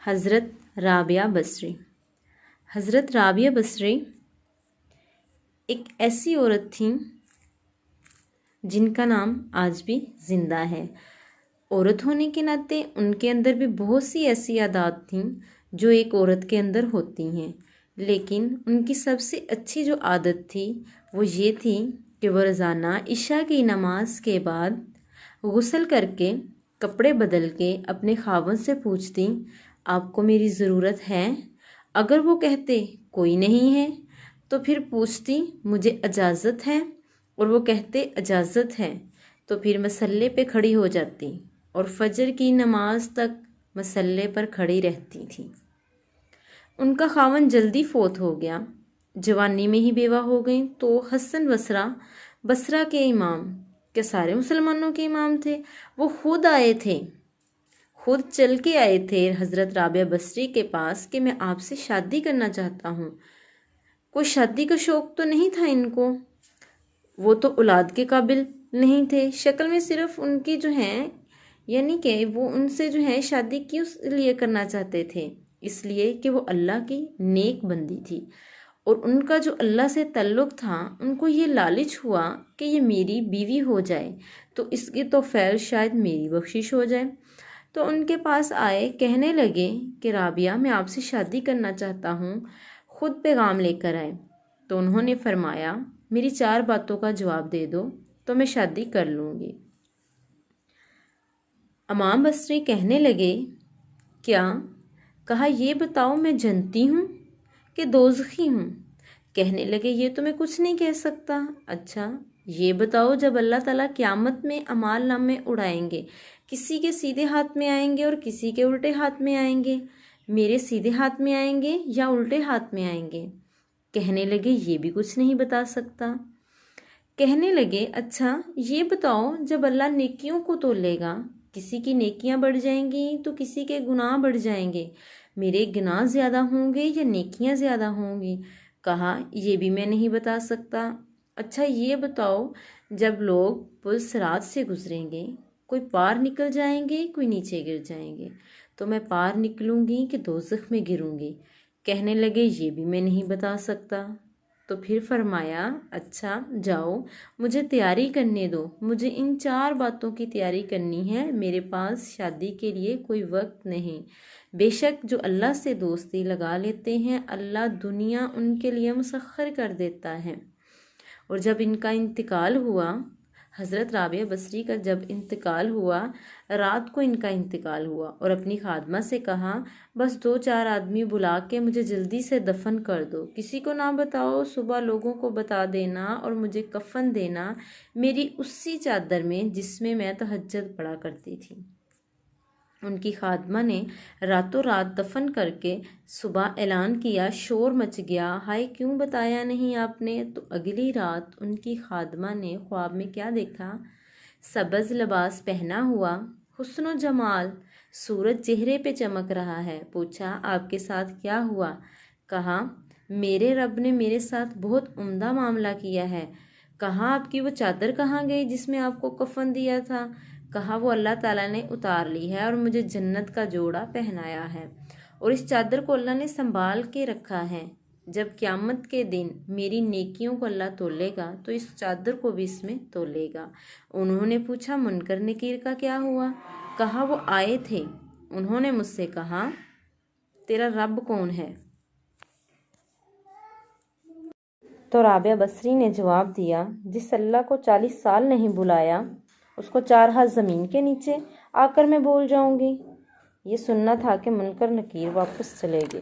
حضرت رابعہ بصری۔ حضرت رابعہ بصری ایک ایسی عورت تھیں جن کا نام آج بھی زندہ ہے۔ عورت ہونے کے ناطے ان کے اندر بھی بہت سی ایسی عادات تھیں جو ایک عورت کے اندر ہوتی ہیں، لیکن ان کی سب سے اچھی جو عادت تھی وہ یہ تھی کہ وہ روزانہ عشاء کی نماز کے بعد غسل کر کے کپڑے بدل کے اپنے خاوند سے پوچھتی، آپ کو میری ضرورت ہے؟ اگر وہ کہتے کوئی نہیں ہے تو پھر پوچھتی مجھے اجازت ہے، اور وہ کہتے اجازت ہے تو پھر مصلے پہ کھڑی ہو جاتی اور فجر کی نماز تک مصلے پر کھڑی رہتی تھی۔ ان کا خاوند جلدی فوت ہو گیا، جوانی میں ہی بیوہ ہو گئیں، تو حسن بصرہ کے امام، کہ سارے مسلمانوں کے امام تھے، وہ خود آئے تھے، خود چل کے آئے تھے حضرت رابعہ بصری کے پاس کہ میں آپ سے شادی کرنا چاہتا ہوں۔ کوئی شادی کا شوق تو نہیں تھا ان کو، وہ تو اولاد کے قابل نہیں تھے، شکل میں صرف ان کی جو ہیں، یعنی کہ وہ ان سے جو ہے شادی کیوں لیے کرنا چاہتے تھے؟ اس لیے کہ وہ اللہ کی نیک بندی تھی، اور ان کا جو اللہ سے تعلق تھا، ان کو یہ لالچ ہوا کہ یہ میری بیوی ہو جائے تو اس کی تو خیر شاید میری بخشش ہو جائے۔ تو ان کے پاس آئے، کہنے لگے کہ رابعہ میں آپ سے شادی کرنا چاہتا ہوں، خود پیغام لے کر آئے۔ تو انہوں نے فرمایا میری 4 باتوں کا جواب دے دو تو میں شادی کر لوں گی۔ امام بصری کہنے لگے کیا؟ کہا یہ بتاؤ میں جنتی ہوں کہ دوزخی ہوں؟ کہنے لگے یہ تو میں کچھ نہیں کہہ سکتا۔ اچھا یہ بتاؤ جب اللہ تعالیٰ قیامت میں اعمال نامے اڑائیں گے، کسی کے سیدھے ہاتھ میں آئیں گے اور کسی کے الٹے ہاتھ میں آئیں گے، میرے سیدھے ہاتھ میں آئیں گے یا الٹے ہاتھ میں آئیں گے؟ کہنے لگے یہ بھی کچھ نہیں بتا سکتا۔ کہنے لگے اچھا یہ بتاؤ جب اللہ نیکیوں کو تولے گا، کسی کی نیکیاں بڑھ جائیں گی تو کسی کے گناہ بڑھ جائیں گے، میرے گناہ زیادہ ہوں گے یا نیکیاں زیادہ ہوں گی؟ کہا یہ بھی میں نہیں بتا سکتا۔ اچھا یہ بتاؤ جب لوگ پل صراط سے گزریں گے، کوئی پار نکل جائیں گے، کوئی نیچے گر جائیں گے، تو میں پار نکلوں گی کہ دوزخ میں گروں گی؟ کہنے لگے یہ بھی میں نہیں بتا سکتا۔ تو پھر فرمایا اچھا جاؤ مجھے تیاری کرنے دو، مجھے ان 4 باتوں کی تیاری کرنی ہے، میرے پاس شادی کے لیے کوئی وقت نہیں۔ بے شک جو اللہ سے دوستی لگا لیتے ہیں، اللہ دنیا ان کے لیے مسخر کر دیتا ہے۔ اور جب ان کا انتقال ہوا، حضرت رابعہ بصری کا جب انتقال ہوا، رات کو ان کا انتقال ہوا، اور اپنی خادمہ سے کہا بس 2-4 آدمی بلا کے مجھے جلدی سے دفن کر دو، کسی کو نہ بتاؤ، صبح لوگوں کو بتا دینا اور مجھے کفن دینا میری اسی چادر میں جس میں میں تہجد پڑھا کرتی تھی۔ ان کی خادمہ نے راتوں رات دفن کر کے صبح اعلان کیا، شور مچ گیا، ہائے کیوں بتایا نہیں آپ نے؟ تو اگلی رات ان کی خادمہ نے خواب میں کیا دیکھا؟ سبز لباس پہنا ہوا، حسن و جمال، سورج چہرے پہ چمک رہا ہے۔ پوچھا آپ کے ساتھ کیا ہوا؟ کہا میرے رب نے میرے ساتھ بہت عمدہ معاملہ کیا ہے۔ کہا آپ کی وہ چادر کہاں گئی جس میں آپ کو کفن دیا تھا؟ کہا وہ اللہ تعالیٰ نے اتار لی ہے اور مجھے جنت کا جوڑا پہنایا ہے، اور اس چادر کو اللہ نے سنبھال کے رکھا ہے، جب قیامت کے دن میری نیکیوں کو اللہ تولے گا تو اس چادر کو بھی اس میں تولے گا۔ انہوں نے پوچھا منکر نکیر کا کیا ہوا؟ کہا وہ آئے تھے، انہوں نے مجھ سے کہا تیرا رب کون ہے؟ تو رابعہ بصری نے جواب دیا جس اللہ کو 40 سال نہیں بلایا اس کو 4 ہاتھ زمین کے نیچے آ کر میں بول جاؤں گی۔ یہ سننا تھا کہ منکر نکیر واپس چلے گئے۔